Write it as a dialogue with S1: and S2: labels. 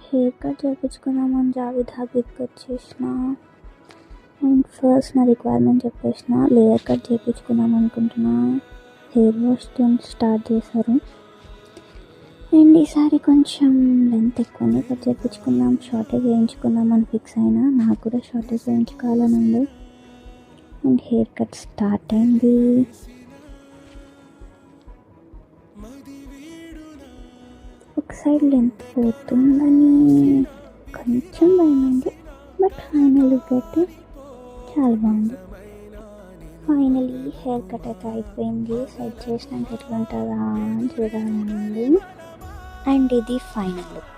S1: Hair cut చేయించుకుందామని Javed హబీబ్కి వచ్చేసిన. And first నా requirement చెప్పేసిన, లేయర్ కట్ చేయించుకుందాం అనుకుంటున్నా. హెయిర్ వాష్తో స్టార్ట్ చేశారు. అండ్ ఈసారి కొంచెం లెంత్ ఎక్కువనే కట్ చేయించుకుందాం, షార్టేజ్ వేయించుకుందాం అని ఫిక్స్ అయినా. నాకు కూడా షార్టేజ్ వేయించుకోవాలని ఉంది. అండ్ హెయిర్ కట్ స్టార్ట్ అయింది. ఒక సైడ్ లెంత్ పోతుందని కొంచెం భయమైంది, బట్ ఫైనల్ అయితే చాలా బాగుంది. ఫైనలీ హెయిర్ కట్ అయితే అయిపోయింది. సెట్ చేసినాక ఎట్లా ఉంటుందా అని చూడాలి. అండ్ ఇది ఫైనల్ లుక్.